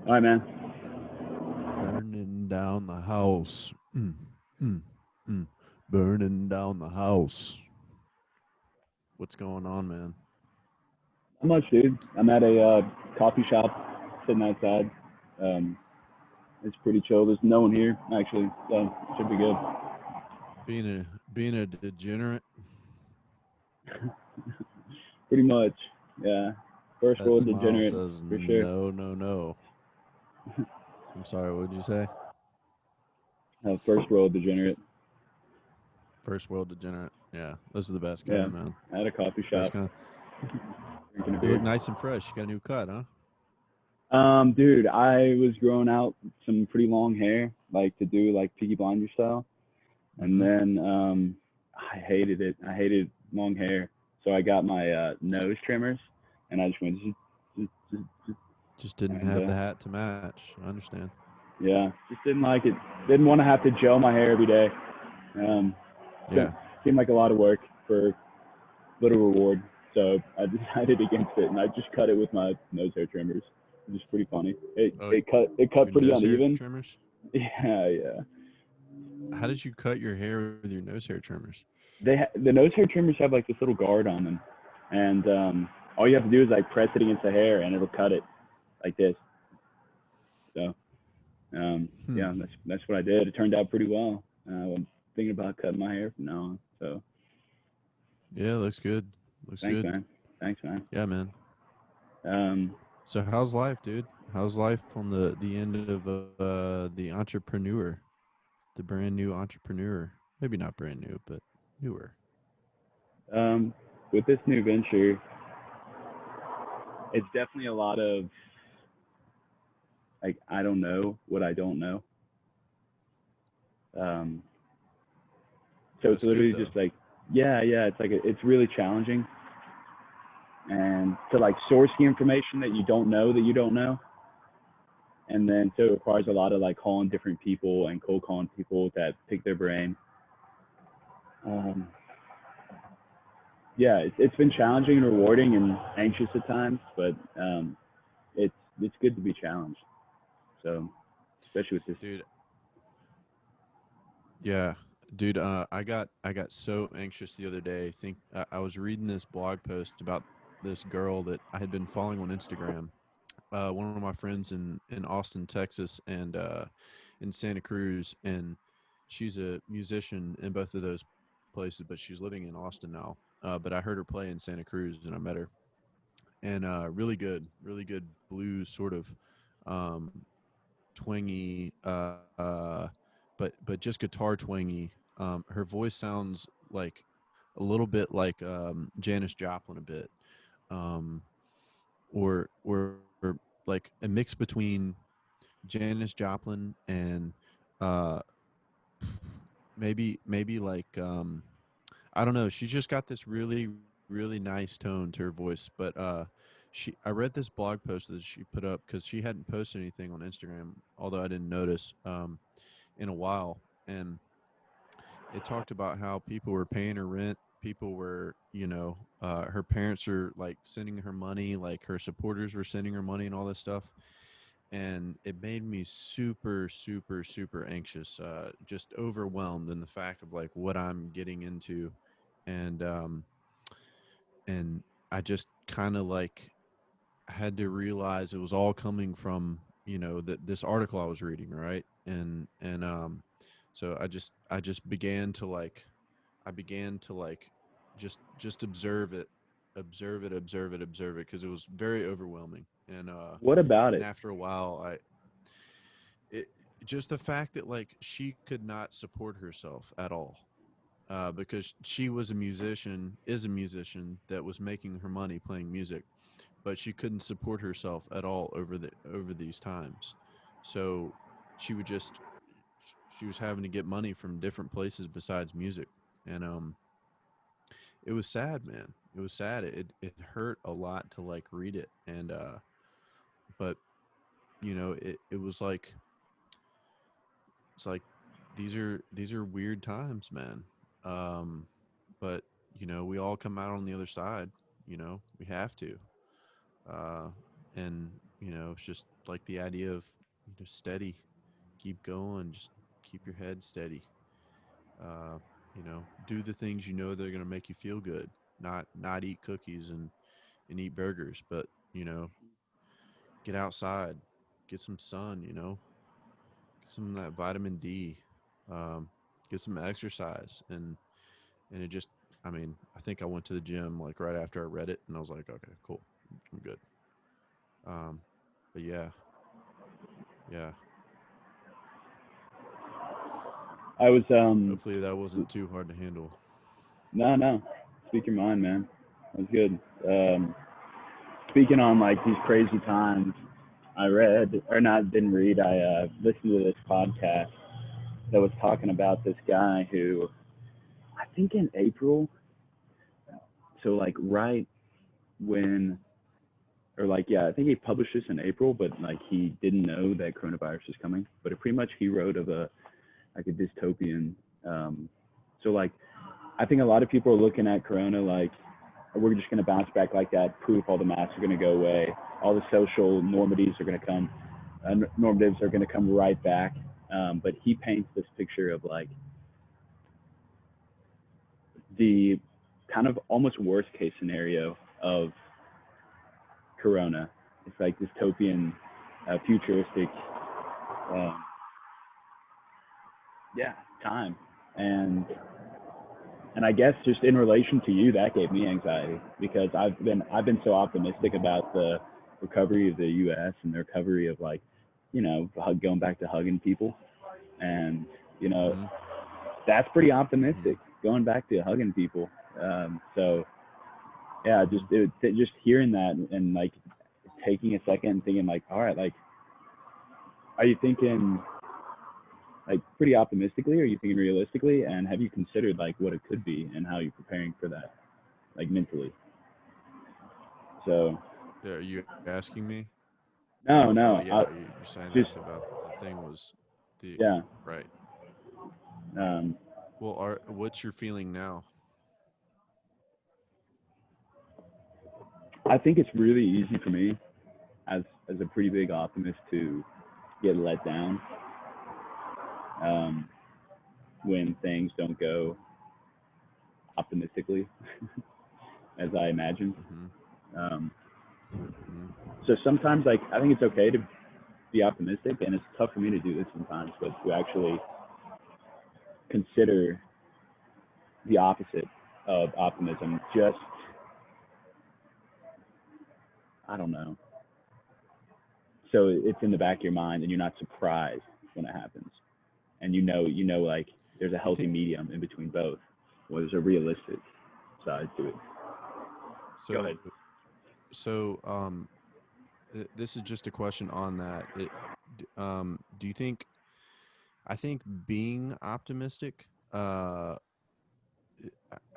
All right, man. Burning down the house. Mm, mm. Burning down the house. What's going on, man? How much, dude? I'm at a coffee shop, sitting outside. Um, it's pretty chill. There's no one here actually, so should be good. Being a degenerate. Pretty much, yeah. First That world smile degenerate says for sure. no, no, no. I'm sorry. What did you say? First world degenerate. First world degenerate. Yeah, those are the best Yeah, kind, man. at a coffee Best shop, kind. drinking a You look beer. nice and fresh. You got a new cut, huh? Dude, I was growing out some pretty long hair, like to do like Peaky Blinder style, and Mm-hmm. then I hated it. I hated long hair, so I got my nose trimmers, and I just went zzz, Just didn't and have the hat to match. I understand. yeah, just didn't like it. Didn't want to have to gel my hair every day. Um, Yeah. seemed like a lot of work for little reward, so I decided against it, and I just cut it with my nose hair trimmers, which is pretty funny. Oh, It cut your pretty nose hair uneven. trimmers. Yeah, yeah. How did you cut your hair with your nose hair trimmers? The nose hair trimmers have like this little guard on them, and all you have to do is like press it against the hair, and it'll cut it like this. So Hmm. yeah, that's what I did. It turned out pretty well. I'm thinking about cutting my hair from now on. So Yeah, looks good. Looks thanks, good. man. Thanks, man. Yeah, man. Um, So how's life, dude? How's life on the end of the entrepreneur, the brand new entrepreneur? Maybe not brand new, but newer. um, with this new venture, it's definitely a lot of like I don't know what I don't know. Um, so it's That's good literally though. just like yeah. It's like it's really challenging, and to like source the information that you don't know, and then so it requires a lot of like calling different people and cold calling people that pick their brain. Um, yeah, it's been challenging and rewarding and anxious at times, but it's it's good to be challenged. So especially with this. Dude, yeah. Dude, I got so anxious the other day. Think I was reading this blog post about this girl that I had been following on Instagram. One of my friends in Austin, Texas, and in Santa Cruz, and she's a musician in both of those places, but she's living in Austin now. But I heard her play in Santa Cruz, and I met her, and really good blues sort of um, twangy, but just guitar twangy. Her voice sounds like a little bit like Janis Joplin a bit, um, or like a mix between Janis Joplin and uh, maybe like I don't know. She's just got this really nice tone to her voice. But I read this blog post that she put up because she hadn't posted anything on Instagram, although I didn't notice in a while, and it talked about how people were paying her rent. People were, her parents are like sending her money, like her supporters were sending her money and all this stuff. And it made me super, super, super anxious, just overwhelmed in the fact of like what I'm getting into. And, and I just kind of like had to realize it was all coming from, that this article I was reading. Right. And so I just began to like, I began to like just observe it because it was very overwhelming. What about And it? after a while, it just the fact that like she could not support herself at all, because she was a musician, is a musician that was making her money playing music, but she couldn't support herself at all over these times. So she would just she was having to get money from different places besides music. And it was sad, man. It was sad. It hurt a lot to like read it. And but it was like it's like these are weird times, man. um but we all come out on the other side. We have to. uh and it's just like the idea of steady, keep going, just keep your head steady. Uh, do the things that are going to make you feel good, not eat cookies and eat burgers, but get outside, get some sun, get some of that vitamin D, um, get some exercise, and it just, I mean, I think I went to the gym like right after I read it, and I was like, okay, cool, I'm good. Um, but yeah, yeah. I was Hopefully that wasn't too hard to handle. no, speak your mind, man. That was good. Speaking on like these crazy times, I read or not didn't read. I listened to this podcast that was talking about this guy who I think in April, so like right when or like yeah, I think he published this in April, but like he didn't know that coronavirus was coming. But it pretty much he wrote of a like a dystopian. Um, so like I think a lot of people are looking at Corona like we're just going to bounce back like that. Proof all the masks are going to go away. All the social normatives are going to come. Normatives are going to come right back. But he paints this picture of like the kind of almost worst case scenario of Corona. It's like dystopian, futuristic, um, yeah, time. And and I guess just in relation to you, that gave me anxiety because I've been so optimistic about the recovery of the U.S. and the recovery of like, going back to hugging people, and you know Mm-hmm. that's pretty Mm-hmm. optimistic, going back to hugging people. So yeah, just Mm-hmm. just hearing that and like taking a second and thinking like, all right, like, are you thinking like pretty optimistically? Or are you thinking realistically? And have you considered like what it could be and how you're preparing for that, like mentally? So Are you asking me? no, Oh no, yeah, you're saying just that's about the thing was the yeah. right. Um, Well, what's your feeling now? I think it's really easy for me as a pretty big optimist to get let down um, when things don't go optimistically as I imagined. Mm-hmm. Um, Mm-hmm. so sometimes, like, I think it's okay to be optimistic, and it's tough for me to do this sometimes, but to actually consider the opposite of optimism, just I don't know. So it's in the back of your mind, and you're not surprised when it happens, and like there's a You healthy think medium in between both, where there's a realistic side to it. Go so? ahead. This is just a question on that. Do you think? I think being optimistic.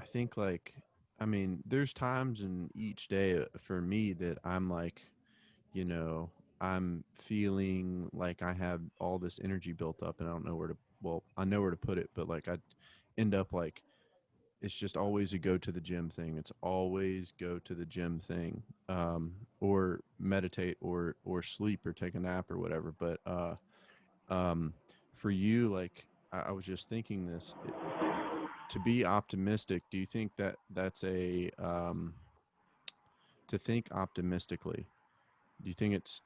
I think like, I mean, there's times in each day for me that I'm like, you know, I'm feeling like I have all this energy built up and I don't know where to. Well, I know where to put it, but like I end up like it's just always a go to the gym thing. It's always go to the gym thing, or meditate or sleep or take a nap or whatever. But um, for you, like I was just thinking this to be optimistic. Do you think that that's a to think optimistically? Do you think it's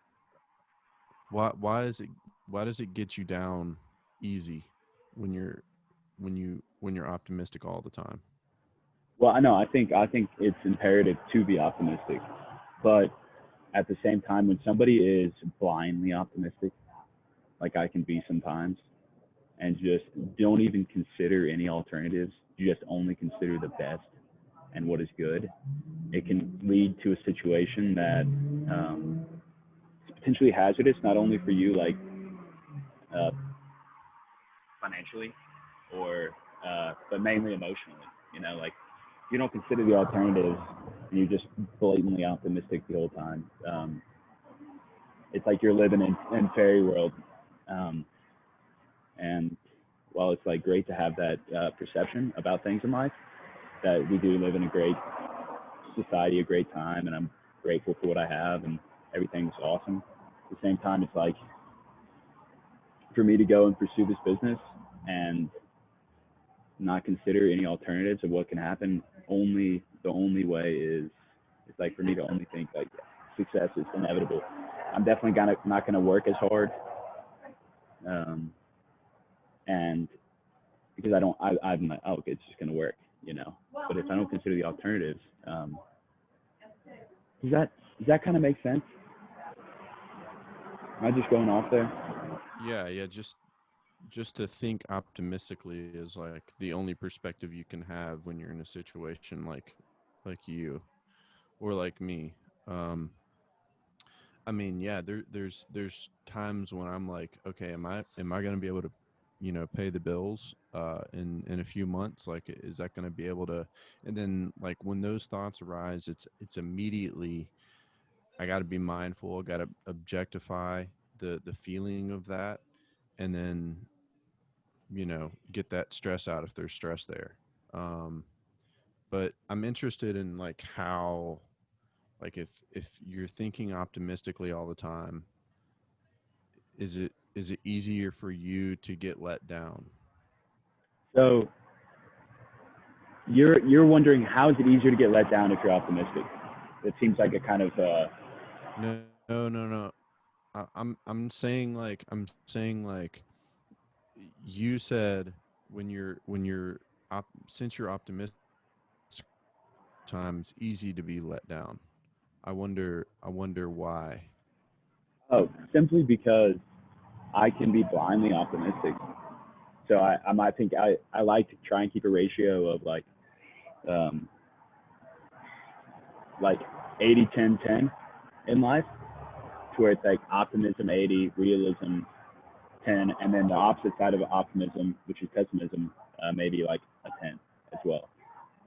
why does it get you down easy when you're optimistic all the time? Well, I know. I think it's imperative to be optimistic, but at the same time, when somebody is blindly optimistic, like I can be sometimes, and just don't even consider any alternatives, you just only consider the best and what is good, it can lead to a situation that is potentially hazardous, not only for you, like uh, financially, or but mainly emotionally. Like you don't consider the alternatives, and you're just blatantly optimistic the whole time. It's like you're living in fairy world. Um, and while it's like great to have that perception about things in life, that we do live in a great society, a great time, and I'm grateful for what I have, and everything's awesome. the same time, it's like for me to go and pursue this business and not consider any alternatives of what can happen. Only the only way is it's like for me to only think like success is inevitable. I'm definitely gonna not gonna work as hard, um, and because I'm like, oh, okay, it's just gonna work, you know. But if I don't consider the alternatives, does that kind of make sense? Am I just going off there? Yeah, just to think optimistically is like the only perspective you can have when you're in a situation like you or like me. Um, I mean, yeah, there's times when I'm like, okay, am I going to be able to, pay the bills in a few months? Like, is that going to be able to? And then like when those thoughts arise, it's immediately I got to be mindful. I got to objectify the feeling of that, and then get that stress out if there's stress there. Um, but I'm interested in like how like if you're thinking optimistically all the time, is it easier for you to get let down? So you're wondering how is it easier to get let down if you're optimistic? It seems like a kind of No. I'm saying like you said when you're since you're optimistic times easy to be let down. I wonder why. oh, simply because I can be blindly optimistic. So I might think I like to try and keep a ratio of um, like 80-10-10 in life, to where it's like optimism 80, realism 10, and then the opposite side of optimism, which is pessimism, maybe like a 10 as well.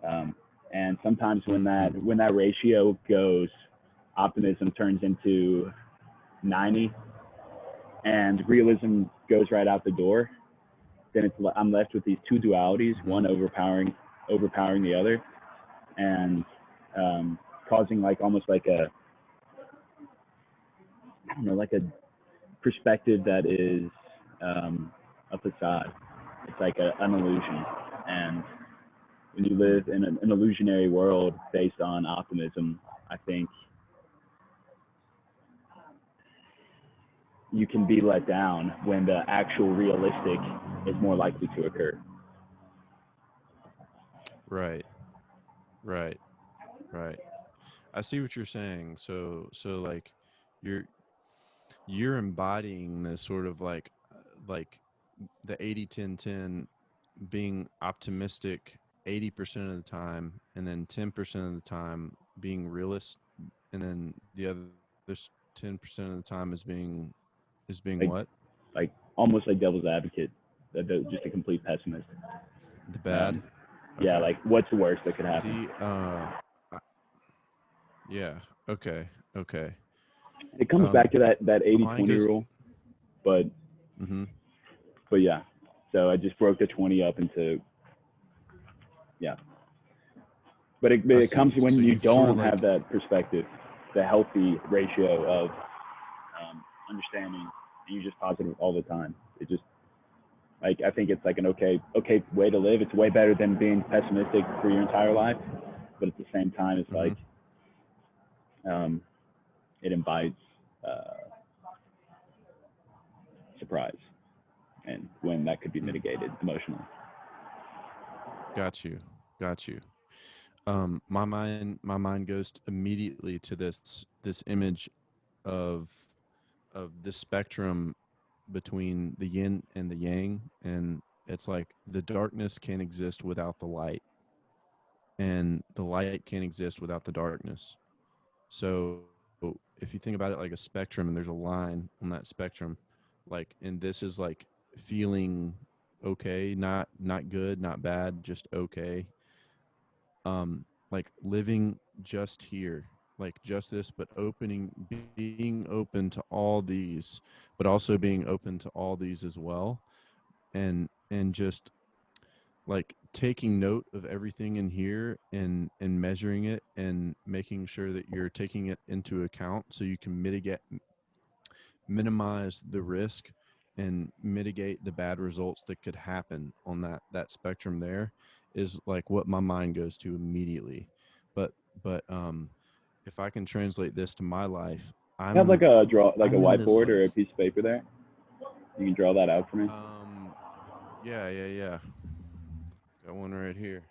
Um, and sometimes Mm. when that ratio goes, optimism turns into 90, and realism goes right out the door. Then I'm left with these two dualities, Mhm. one overpowering the other, and um, causing like almost like a I don't know like a perspective that is a facade. It's like an illusion, and when you live in an illusionary world based on optimism, I think you can be let down when the actual realistic is more likely to occur. Right. Right. Right. I see what you're saying. So like you're you're embodying this sort of like the 80-10-10 being optimistic 80% of the time and then 10% of the time being realist and then the other 10% of the time is being Like what? almost like devil's advocate, just a complete pessimist. The bad? Um, yeah, Okay. like what's the worst that could happen? The I- yeah, okay. Okay. It comes Um back to that my eighty mind twenty goes rule, but mhm. yeah. So I just broke the 20 up into yeah. But I it comes see. when So you you've sort don't of have like that perspective, the healthy ratio of understanding, and you're just positive all the time. It just like I think it's like an okay way to live. It's way better than being pessimistic for your entire life, but at the same time, it's like mhm. um, it invites uh, surprise, and when that could be Mm, mitigated emotionally. got you. Got you. My mind goes immediately to this image of the spectrum between the yin and the yang, and it's like the darkness can't exist without the light, and the light can't exist without the darkness. So if you think about it like a spectrum and there's a line on that spectrum, like, and this is like feeling okay, not good, not bad, just okay. Like living just here, like just this, but being open to all these, but also being open to all these as well, and just like taking note of everything in here and measuring it and making sure that you're taking it into account so you can minimize the risk and mitigate the bad results that could happen on that spectrum there is like what my mind goes to immediately. But but if I can translate this to my life, You have like like a I'm in this whiteboard or like a piece of paper there. You can draw that out for me. um yeah. Got one right here.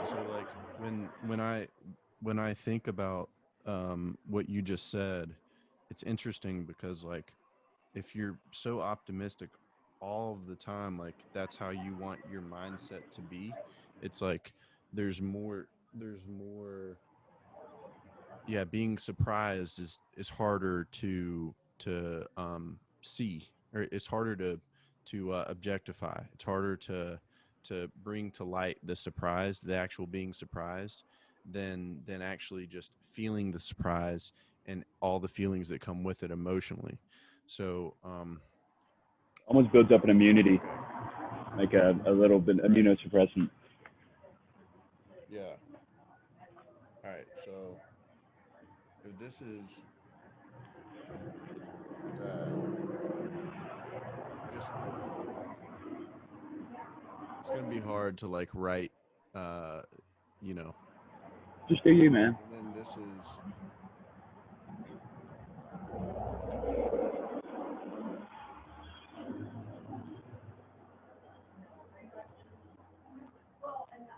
So like when I think about what you just said, it's interesting because like if you're so optimistic all of the time, like that's how you want your mindset to be. It's like there's more yeah, being surprised is harder to see, or it's harder to objectify. It's harder to bring to light the surprise, the actual being surprised, than actually just feeling the surprise and all the feelings that come with it emotionally. So Almost builds up an immunity, okay, like a little bit right, immunosuppressant. yeah, all right. So if this is that, just it's gonna be hard to like write, uh, you know. Just do you, man. And then this is,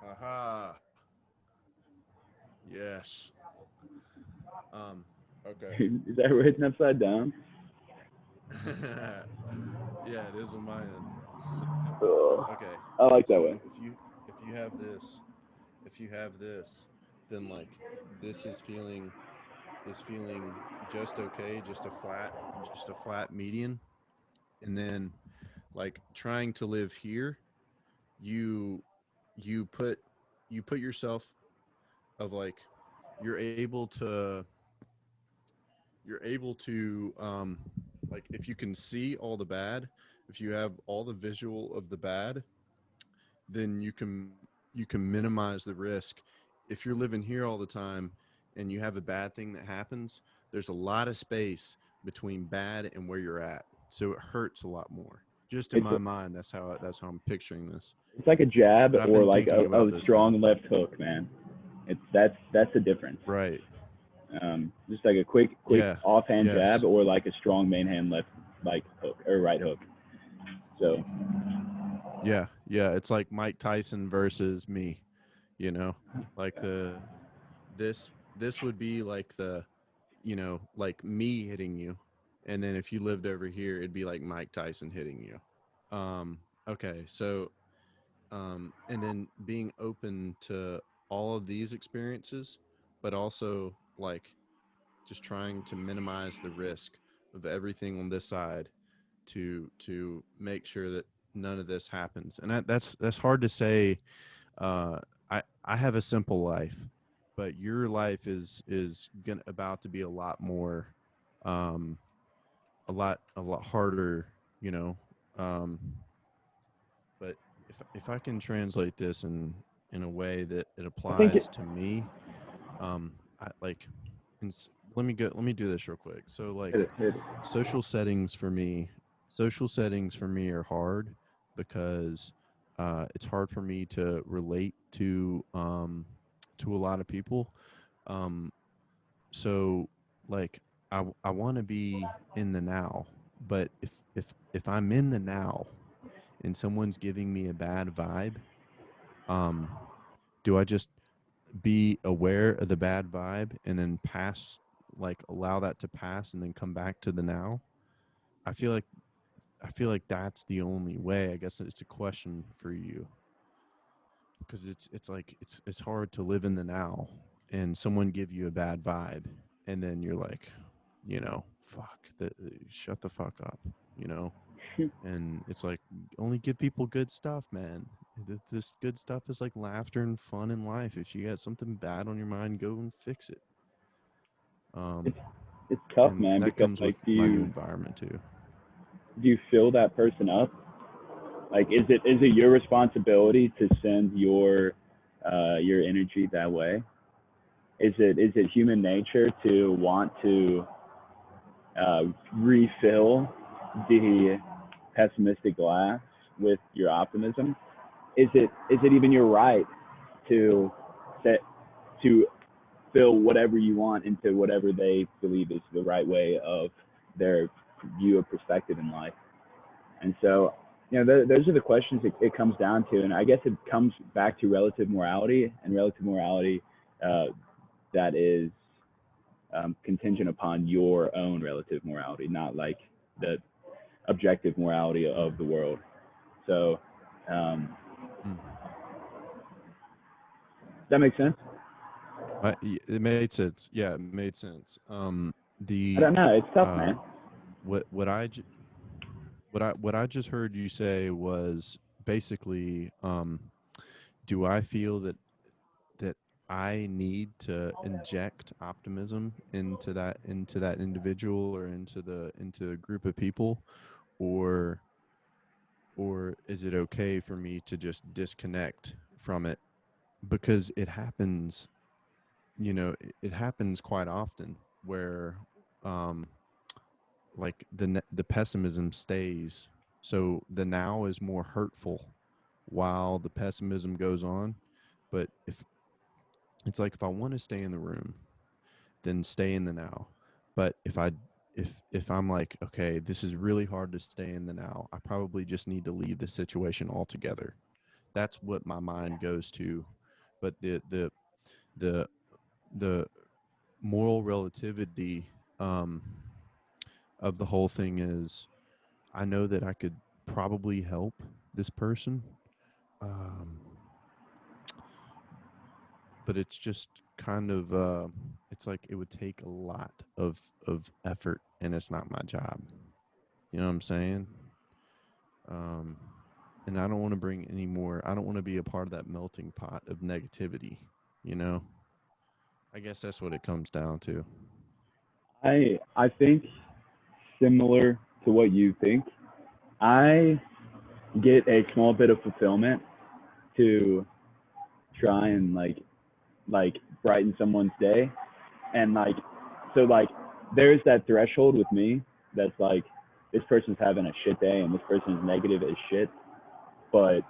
aha, yes. Um, okay. Is that written upside down? Yeah, it is on my end. Ugh. Okay, I like that so way. if you have this, if you have this, then like this is feeling just okay, just a flat median, and then like trying to live here, you you put you put yourself of like you're able to you're able to like if you can see all the bad, if you have all the visual of the bad, then you can minimize the risk. If you're living here all the time and you have a bad thing that happens, there's a lot of space between bad and where you're at, so it hurts a lot more. Just in It's my mind, that's how I'm picturing this. it's like a jab But I've or been like thinking about a this like strong left hook, man. It's that's the difference. right. Just like a quick Yeah. offhand jab Yes. or like a strong main hand left like hook or right hook. So Yeah. It's like Mike Tyson versus me, like this would be like like me hitting you. And then if you lived over here, it'd be like Mike Tyson hitting you. Okay. So, and then being open to all of these experiences, but also like just trying to minimize the risk of everything on this side to make sure that none of this happens. And that's hard to say. I have a simple life, but your life is gonna about to be a lot more, um, a lot harder. You know, um, but if I can translate this in a way that it I think applies to me, I like. Let me do this real quick. So like hit it. social settings for me social settings for me are hard because it's hard for me to relate to a lot of people. um so like I want to be in the now, but if I'm in the now and someone's giving me a bad vibe, um do I just be aware of the bad vibe and then pass, like allow that to pass and then come back to the now? I feel like I feel like that's the only way. I guess it's a question for you because it's like it's hard to live in the now and someone give you a bad vibe and then you're like, fuck, shut the fuck up, you know. And it's like only give people good stuff, man. This good stuff is like laughter and fun in life. If you got something bad on your mind, go and fix it. Um, It's it's tough, and man, that because comes like with my new environment too. do you fill that person up Like, is it your responsibility to send your energy that way? Is it human nature to want to refill the pessimistic glass with your optimism? Is it even your right to set to fill whatever you want into whatever they believe is the right way of their view of perspective in life? And so, those are the questions it comes down to. And I guess it comes back to relative morality, and relative morality uh, that is contingent upon your own relative morality, not like the objective morality of the world. So, um, Mm. that makes sense. It made sense. Yeah, it made sense. I The don't know. It's tough, uh, man. what I just heard you say was basically, do I feel that I need to inject optimism into that individual or into a group of people, or is it okay for me to just disconnect from it because it happens, it happens quite often where um like the pessimism stays, so the now is more hurtful while the pessimism goes on. But if it's like, if I want to stay in the room, then stay in the now. But if I'm like, okay, this is really hard to stay in the now, I probably just need to leave the situation altogether. That's what my mind goes to. But the the moral relativity um of the whole thing is, I know that I could probably help this person, um but it's just kind of it's like it would take a lot of effort, and it's not my job. You know what I'm saying? Um and I don't want to bring any more. I don't want to be a part of that melting pot of negativity, you know? I guess that's what it comes down to. I think similar to what you think. I get a small bit of fulfillment to try and like brighten someone's day, and like there's that threshold with me that's like, this person's having a shit day and this person is negative as shit, but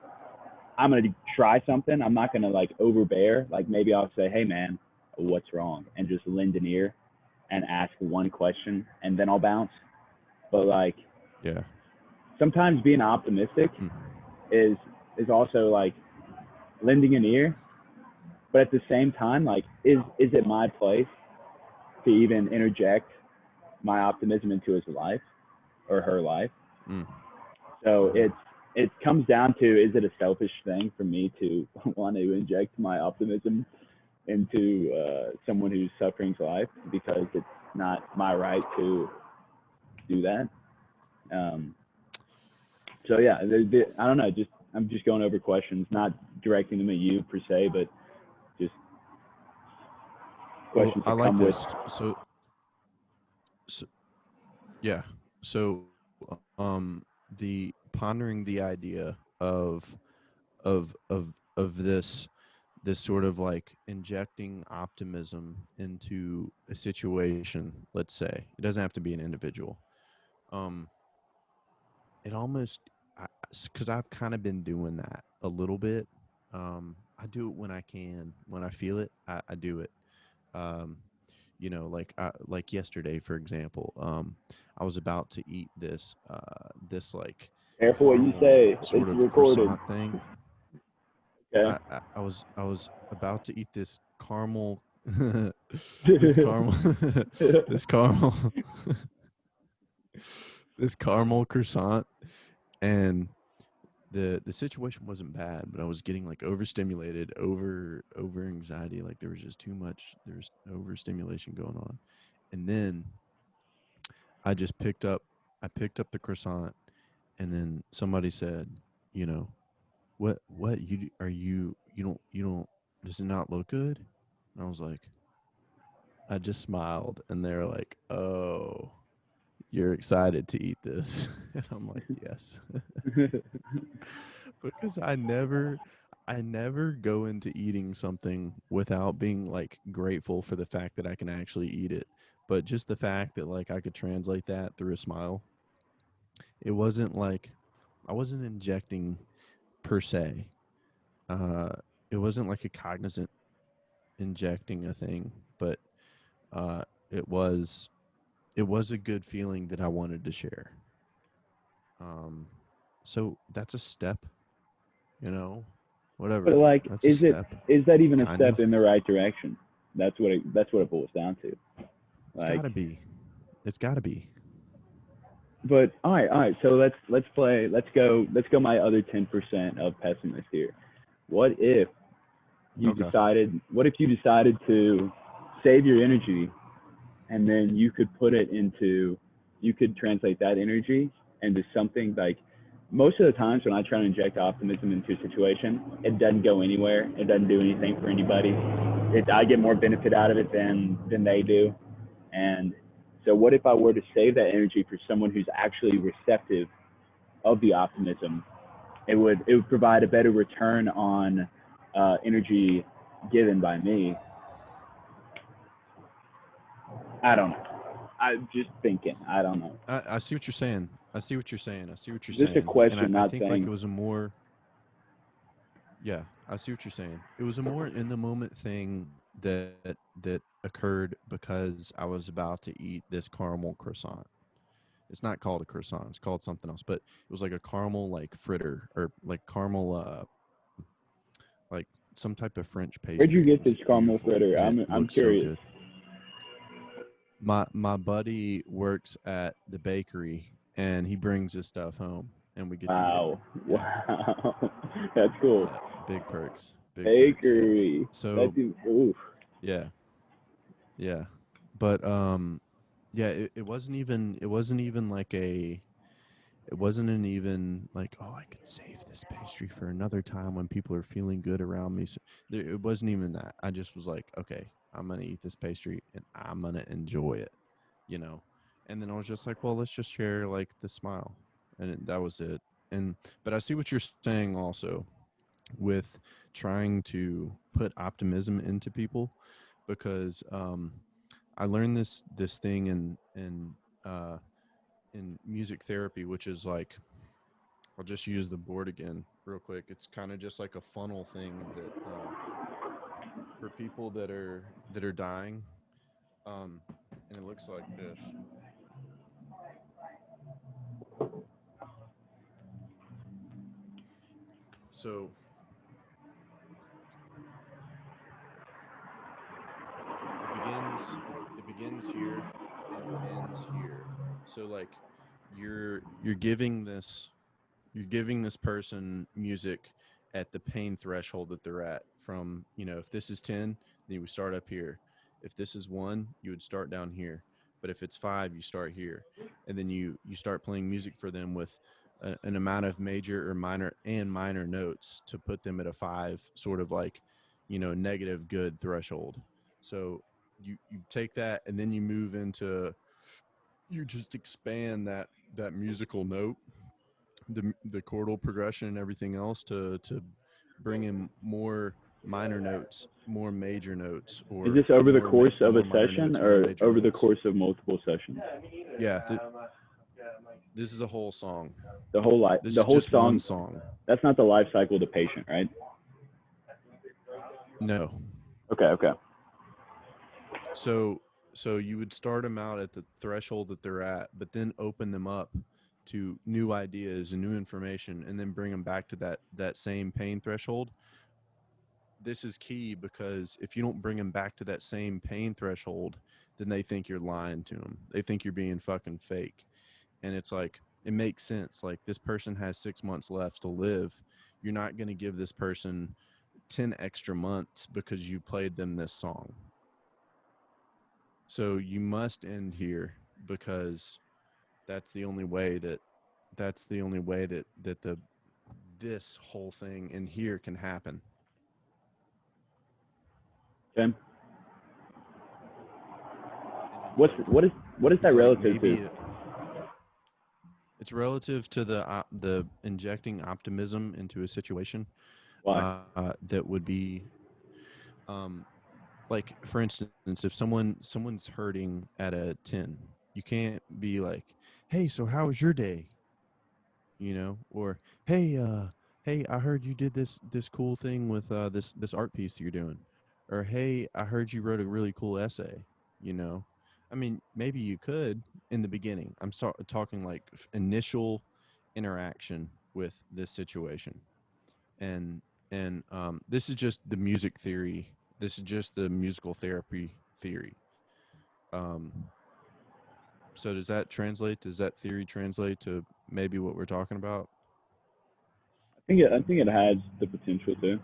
I'm gonna try something. I'm not gonna like overbear. Like, maybe I'll say, hey man, what's wrong, and just lend an ear and ask one question, and then I'll bounce. But like, Yeah. sometimes being optimistic Mm. is is also like lending an ear, but at the same time, like, is it my place to even interject my optimism into his life or her life? Mm. So Mhm. it comes down to, is it a selfish thing for me to want to inject my optimism into someone who's suffering's life because it's not my right to do that? Um, so yeah, I don't know. Just I'm just going over questions, not directing them at you per se, but just Well, questions I that like come with. this. So yeah. So the pondering the idea of this sort of like injecting optimism into a situation, let's say. It doesn't have to be an individual. Um it almost, cuz I've kind of been doing that a little bit. I do it when I can, when I feel it, I do it. Um like yesterday, for example, I was about to eat this like Careful what you caramel say. sort It's of recorded. croissant thing. Okay. I was about to eat this caramel this caramel this caramel this caramel croissant, and the situation wasn't bad, but I was getting like overstimulated, over anxiety, like there was overstimulation going on. And then I just picked up the croissant, and then somebody said, you know, what you are you don't does it not look good? And I was like, I just smiled, and they were like, oh, you're excited to eat this. And I'm like, yes. Because I never go into eating something without being like grateful for the fact that I can actually eat it. But just the fact that like I could translate that through a smile, it wasn't like I wasn't injecting per se. Uh, it wasn't like a cognizant injecting a thing, but uh, it was it was a good feeling that I wanted to share. Um, so that's a step, you know, But whatever. like, That's a step, is that even a kind step of. in the right direction? That's what it boils down to. It's Like, got to be. It's got to be. but all right. So let's play. Let's go. My other 10% of pessimist here. What if you Okay. decided? What if you decided to save your energy, and then you could put it into, you could translate that energy into something like. Most of the times when I try to inject optimism into a situation, it doesn't go anywhere. It doesn't do anything for anybody. I get more benefit out of it than they do. And so, what if I were to save that energy for someone who's actually receptive of the optimism? It would provide a better return on energy given by me. I don't know. I'm just thinking. I don't know. I see what you're saying. I see what you're saying. I see what you're Just a saying. And I, question, I not think like saying. it was a more, yeah, I see what you're saying. It was a more in the moment thing that occurred because I was about to eat this caramel croissant. It's not called a croissant. It's called something else, but it was like a caramel like fritter or like caramel like some type of French Where'd pastry, and you it was get this caramel beautiful fritter? and it I'm looked so curious. good. My buddy works at the bakery and he brings his stuff home and we get to eat it. Wow, Yeah. wow, that's cool. Yeah. Big perks. Big perks. Yeah. Bakery. That's So oof. yeah. Yeah. But yeah, it wasn't even like a it wasn't an even like, oh, I could save this pastry for another time when people are feeling good around me. So it wasn't even that. I just was like, okay, I'm gonna eat this pastry and I'm gonna enjoy it, you know. And then I was just like, well, let's just share like the smile, and that was it. And but I see what you're saying also with trying to put optimism into people because I learned this thing uh, in music therapy, which is like I'll just use the board again real quick. It's kind of just like a funnel thing that for people that are dying, um, and it looks like this. So it begins here and it ends here. So like you're giving this you're giving this person music at the pain threshold that they're at from, if this is 10, then you would start up here. If this is 1, you would start down here. But if it's 5, you start here. And then you start playing music for them with an amount of major or minor notes to put them at a 5 sort of like, negative good threshold. So you take that and then you move into you just expand that musical note, the chordal progression and everything else to bring in more minor notes, more major notes, Is or this over the course of a more minor session notes, more or major over the notes. course of multiple sessions? Yeah, this is a whole song. The This is whole just one song. song. That's not the life cycle of the patient, right? No. Okay, okay. So so you would start them out at the threshold that they're at, but then open them up to new ideas and new information, and then bring them back to that same pain threshold. This is key because if you don't bring them back to that same pain threshold, then they think you're lying to them. They think you're being fucking fake. And it's like, it makes sense. Like, this person has 6 months left to live. You're not going to give this person 10 extra months because you played them this song. So you must end here because that's the only way that the this whole thing in here can happen. Okay. And it's like What is that it's like relative to? maybe It's relative to the injecting optimism into a situation. Why? That would be, um, like, for instance, if someone's hurting at a 10, you can't be like, "Hey, so how was your day?" Or, "Hey, I heard you did this cool thing with this art piece that you're doing," or, "Hey, I heard you wrote a really cool essay." You know, I mean, maybe you could in the beginning. I'm talking like initial interaction with this situation, and this is just the music theory. This is just the musical therapy theory. Um, so does that translate? Does that theory translate to maybe what we're talking about? I think it has the potential to.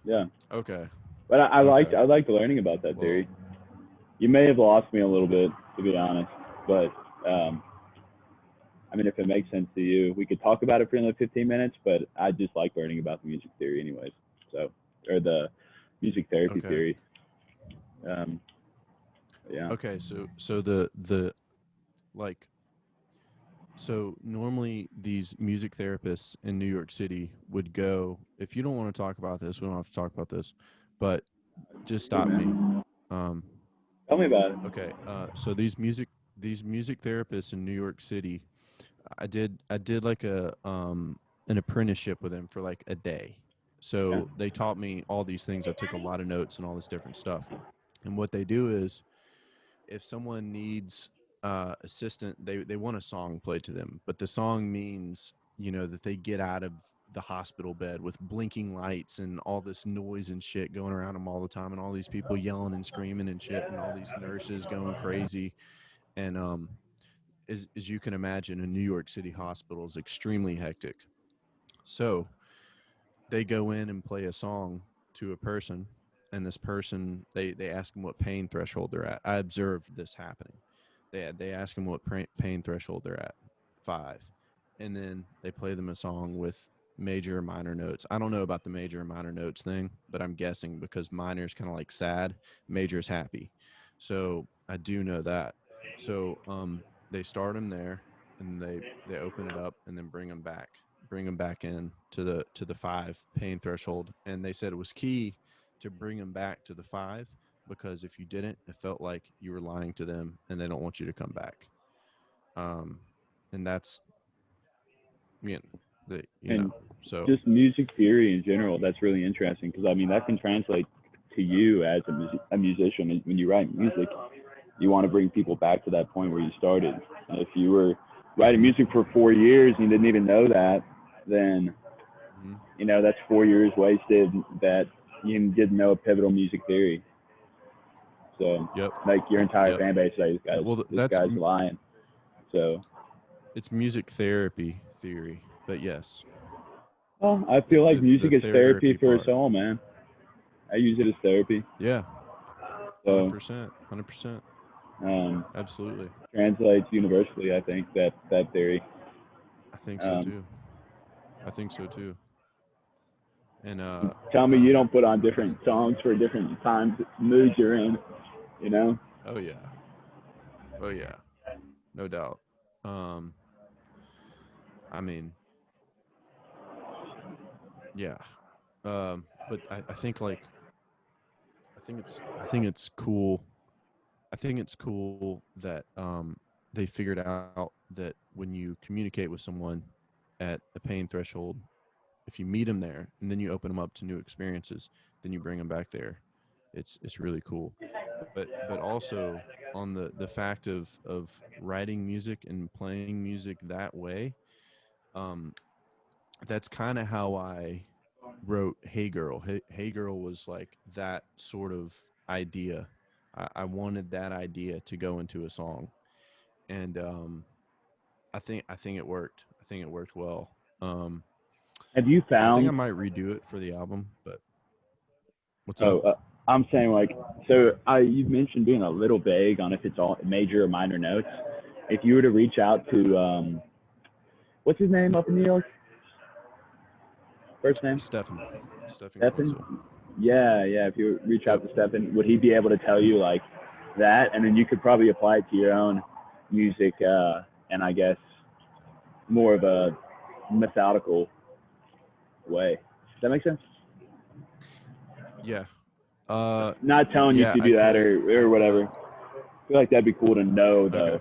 Yeah, Okay. but Okay. I liked learning about that Well, theory. You may have lost me a little bit, to be honest, but um, I mean, if it makes sense to you, we could talk about it for another 15 minutes. But I just like learning about the music theory, anyways. So, or the music therapy okay. theory. Um, yeah. Okay, so the like so normally these music therapists in New York City would go, if you don't want to talk about this, we don't have to talk about this, but just Hey, stop me. man. Um Tell me about it. okay, so these music therapists in New York City, I did like a an apprenticeship with them for like a day. Yeah. So they taught me all these things. I took a lot of notes and all this different stuff. And what they do is, if someone needs assistant, they want a song played to them, but the song means, that they get out of the hospital bed with blinking lights and all this noise and shit going around them all the time, and all these people yelling and screaming and shit, and all these nurses going crazy. And as you can imagine, a New York City hospital is extremely hectic. So they go in and play a song to a person, and this person, they ask them what pain threshold they're at. I observed this happening. They ask them what pain threshold they're at, 5, and then they play them a song with major or minor notes. I don't know about the major or minor notes thing, but I'm guessing because minor is kind of like sad, major is happy. So I do know that. So they start them there, and they open it up, and then bring them back in to the 5 pain threshold. And they said it was key to bring them back to the 5, because if you didn't, it felt like you were lying to them, and they don't want you to come back. Um, and that's, you know, And so just music theory in general, that's really interesting because I mean that can translate to you as a musician. When you write music, you want to bring people back to that point where you started. And if you were writing hmm music for 4 years and you didn't even know that, then hmm that's 4 years wasted that you didn't know a pivotal music theory. So yep, like your entire yep. fan base, like Well, this guy's lying. So it's music therapy theory, but yes, well, I feel like the music is therapy therapy for a part. soul, man. I use it as therapy. Yeah, So 100%, 100%. um, Absolutely. translates universally. I think that theory. I think so Um, too. I think so too. And tell me you don't put on different songs for different times, moods you're in. You know, oh yeah. Oh yeah. No doubt. Um I mean, yeah. But I think, like, I think it's cool. I think it's cool that they figured out that when you communicate with someone at a pain threshold, if you meet them there and then you open them up to new experiences, then you bring them back there. It's really cool. But also, on the fact of writing music and playing music that way, um, that's kind of how I wrote Hey Girl. Hey Girl was like that sort of idea. I wanted that idea to go into a song, and I think it worked. I think it worked well. Um, have you I think I found? might redo it for the album. But what's up? Oh, I'm saying like so. You mentioned being a little vague on if it's all major or minor notes. If you were to reach out to what's his name up in New York? First name? Stephen Stephen? Quinzel. Yeah, yeah. If you reach Yep. out to Stephen, would he be able to tell you like that? And then you could probably apply it to your own music and I guess more of a methodical way. Does that make sense? Yeah. Not telling you Yeah, to I do that could. or whatever. I feel like that'd be cool to know Okay. though.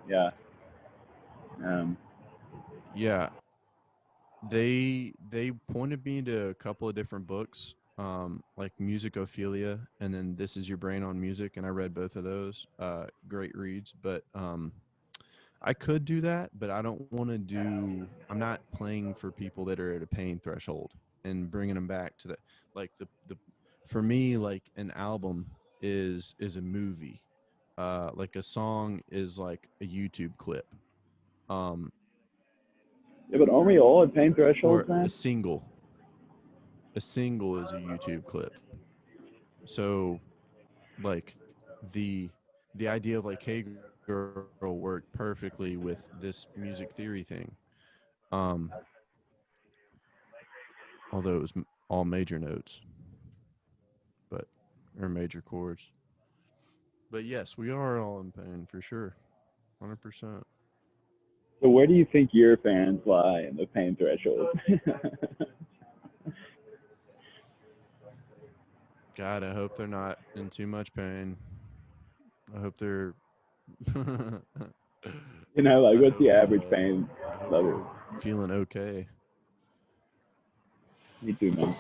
Yeah. Um, Yeah. They pointed me to a couple of different books, like Musicophilia and then This Is Your Brain on Music, and I read both of those. Great reads, but I could do that, but I don't want to do. I'm not playing for people that are at a pain threshold and bringing them back to the like the. For me, like an album is a movie. Like a song is like a YouTube clip. Um, yeah, but aren't we all at pain or thresholds, man? a single. A single is a YouTube clip. So like the the idea of like Hey Girl worked perfectly with this music theory thing. Um, although it was all major notes, but or major chords. But yes, we are all in pain for sure, 100%. So where do you think your fans lie in the pain threshold? God, I hope they're not in too much pain. I hope they're. You know, like I what's hope. the average pain I hope level? they're feeling okay. Me too, man.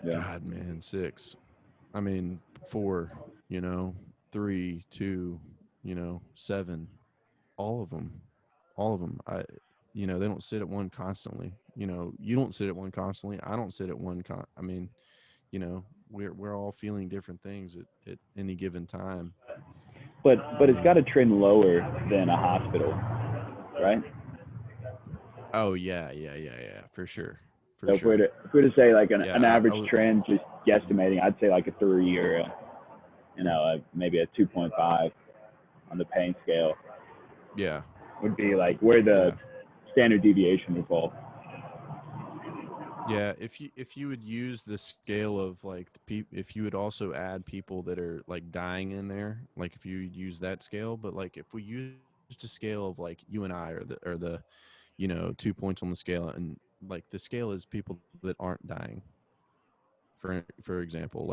Yeah. God, man, 6. I mean, 4. You know, 3, 2. 7. All of them. All of them. They don't sit at one constantly. You don't sit at one constantly. I don't sit at one. I mean, we're all feeling different things at any given time. But I it's got mean, to trend lower than a hospital, right? oh yeah, for sure, for So sure. if we're to say like Yeah, an I average was. trend, just guesstimating, I'd say like a 3 or maybe a 2.5 on the pain scale Yeah, would be like where the yeah, standard deviation would fall. yeah. If you would use the scale of like if you would also add people that are like dying in there, like if you use that scale, but like if we used a scale of like you and I or the 2 points on the scale, and like the scale is people that aren't dying. For example,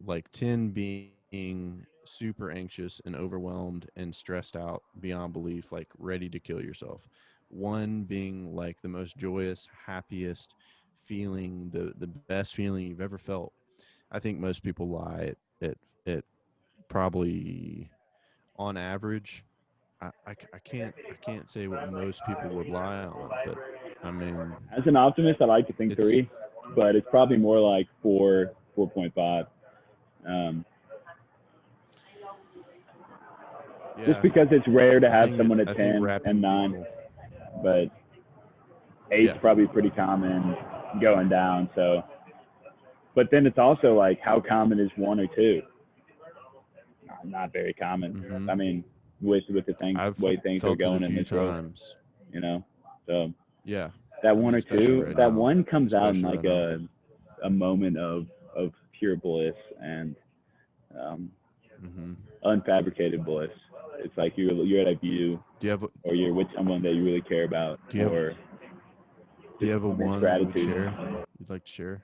like 10 being super anxious and overwhelmed and stressed out beyond belief, like ready to kill yourself. 1 being like the most joyous, happiest feeling, the best feeling you've ever felt. I think most people lie at probably on average. I can't say what most people would lie on, but I mean As an optimist, I like to think it's 3, but it's probably more like 4, 4.5. Um, just yeah. because it's rare to I have think someone at I think 10 and wrapping 9, people. but 8's Yeah. probably pretty common going down. So, but then it's also like how common is 1 or 2? Not very common. Mm-hmm. I mean, with the thing I've way things are felt it a going in few this world, times. you know. So Yeah. that I mean, 1 or especially 2, right that now. 1 comes out in Especially like right now. a moment of pure bliss and um, Mm-hmm. unfabricated bliss. It's like you're at a view, Do you have or you're with someone that you really care about, do you have or do you just have a there's one that you would gratitude. share? You'd like to share?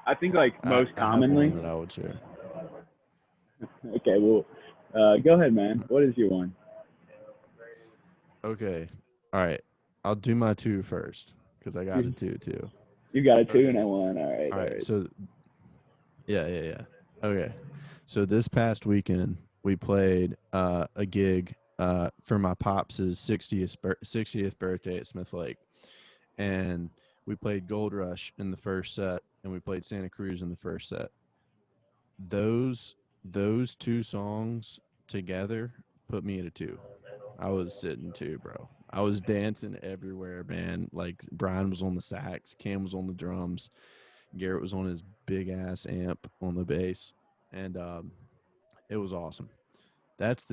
I think like I most I have one commonly. that I would share. Okay, well, go ahead, man. What is your one? Okay. All right. I'll do my 2 first because I got a You, 2 too. you got a 2 Okay. and a 1. All All right. right. So yeah. Okay. So this past weekend we played a gig for my pops' 60th birthday at Smith Lake, and we played Gold Rush in the first set, and we played Santa Cruz in the first set. Those 2 songs together put me at a 2. I was sitting 2, bro. I was dancing everywhere, man. Like Brian was on the sax, Cam was on the drums, Garrett was on his big ass amp on the bass, and it was awesome. That's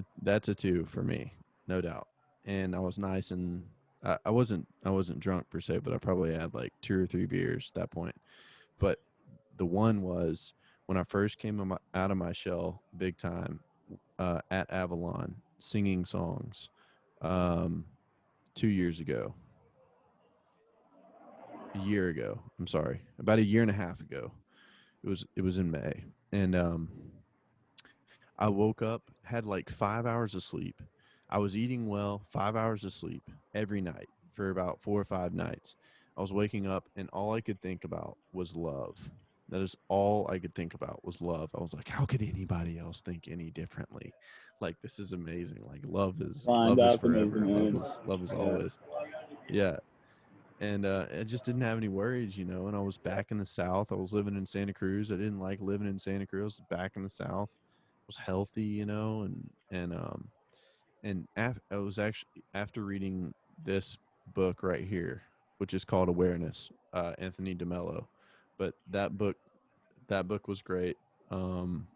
a 2 for me, no doubt. And I was nice, and I wasn't drunk per se, but I probably had like 2 or 3 beers at that point. But the one was when I first came out of my shell, big time. at Avalon singing songs 2 years ago. A year ago. I'm sorry. About a year and a half ago. It was in May. And I woke up, had like 5 hours of sleep. I was eating well, 5 hours of sleep every night for about 4 or 5 nights. I was waking up and all I could think about was love. That is all I could think about was love. I was like, how could anybody else think any differently? Like, this is amazing. Like, Blind love is optimism, forever. man. Love is Yeah. always. Yeah. And I just didn't have any worries, and I was back in the South. I was living in Santa Cruz. I didn't like living in Santa Cruz. Back in the South, I was healthy, I was actually, after reading this book right here, which is called Awareness, Anthony DeMello, but that book was great. Um,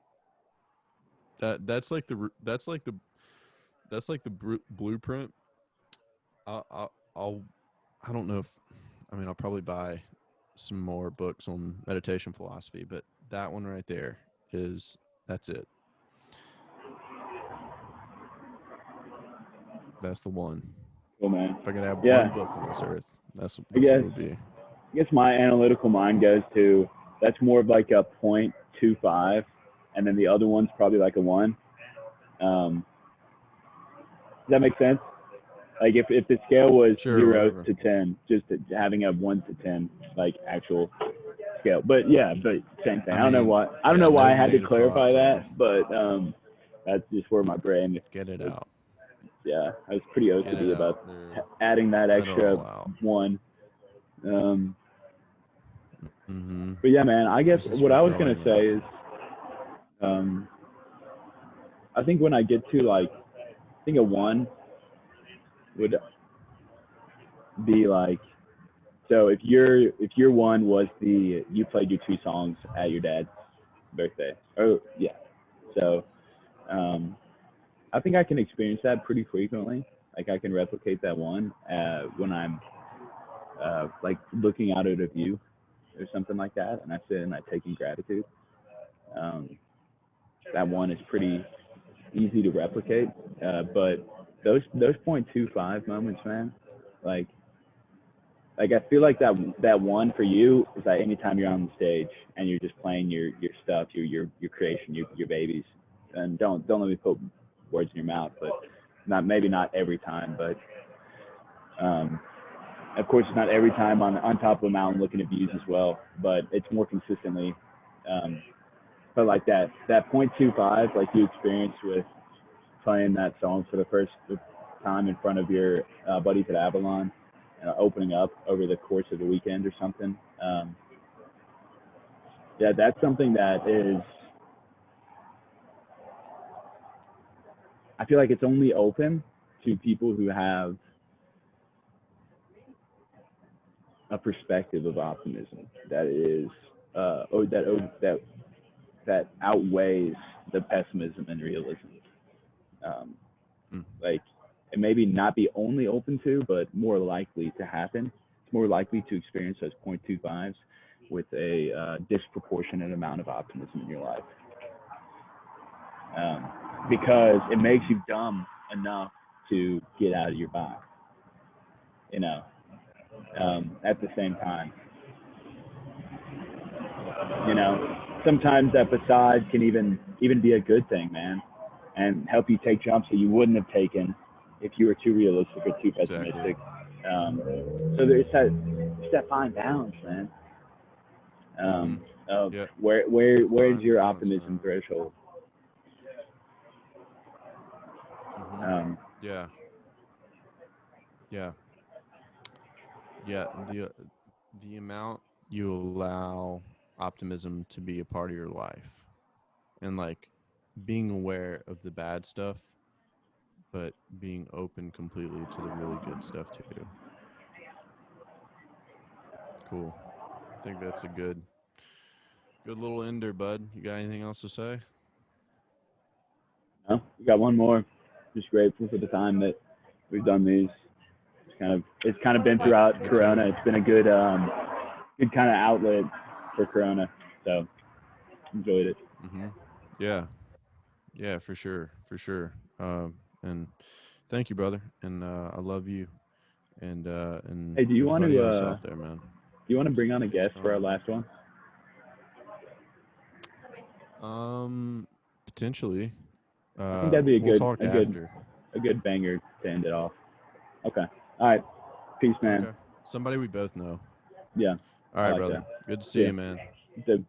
that's like the blueprint. I'll I don't know if I'll probably buy some more books on meditation philosophy, but that one right there that's it. That's the one. Cool, man. If I could have Yeah. one book on this earth, I that's what guess it would be. I guess my analytical mind goes to that's more of like a 0.25, and then the other one's probably like a 1. Does that make sense? Like if the scale was Sure, 0 whatever. to 10, just having a 1 to 10 like actual scale. But yeah, but same thing. I don't know why. I don't Yeah, know no why I had to negative clarify thoughts on. that, but that's just where my brain Get it was. out. Yeah, I was pretty Get it OCD out. about There. adding that Let it extra all out. 1. Um, Mm-hmm. but yeah, man. I guess This is what for I was gonna throwing say up. is, um, I think when I get to like, I think a 1 would be like, so if your 1 was you played your 2 songs at your dad's birthday. Oh yeah. So um, I think I can experience that pretty frequently. Like I can replicate that 1 when I'm like looking out at a view or something like that, and I sit and I take in gratitude. Um, that 1 is pretty easy to replicate, but those 0.25 moments, man, like I feel like that 1 for you is like anytime you're on the stage and you're just playing your stuff, your creation, your babies. And don't let me put words in your mouth, but not every time, but um, of course it's not every time on top of a mountain looking at views as well, but it's more consistently. Um, but like that 0.25 like you experienced with playing that song for the first time in front of your buddies at Avalon, opening up over the course of the weekend or something. Yeah, that's something that is. I feel like it's only open to people who have a perspective of optimism that is, or that outweighs the pessimism and realism. Um, Mm. like it maybe not be only open to, but more likely to happen. It's more likely to experience those 0.25s with a disproportionate amount of optimism in your life, because it makes you dumb enough to get out of your box. You know, at the same time, sometimes that facade can even be a good thing, man, and help you take jumps that you wouldn't have taken if you were too realistic or too Exactly. pessimistic. So there's that fine balance, man. Mm-hmm. Of Yeah. where's Fine your balance, optimism man. threshold? Mm-hmm. Um, Yeah. Yeah. Yeah. The amount you allow optimism to be a part of your life, and like being aware of the bad stuff, but being open completely to the really good stuff too. Cool. I think that's a good little ender, bud. You got anything else to say? we got one more. Just grateful for the time that we've done these. It's kind of been Yeah, throughout me too. Corona. It's been a good kind of outlet for Corona. So enjoyed it. Mm-hmm. Yeah. Yeah, for sure, for sure. And thank you, brother. And I love you, and Hey, everybody else out there, man. do you want to bring on a It's guest for our last one? Potentially. I think that'd be We'll talk a good after. a good banger to end it off. Okay. All right. Peace, man. Okay. Somebody we both know. Yeah, All I right, like brother. that. Good to see Yeah. you, man. The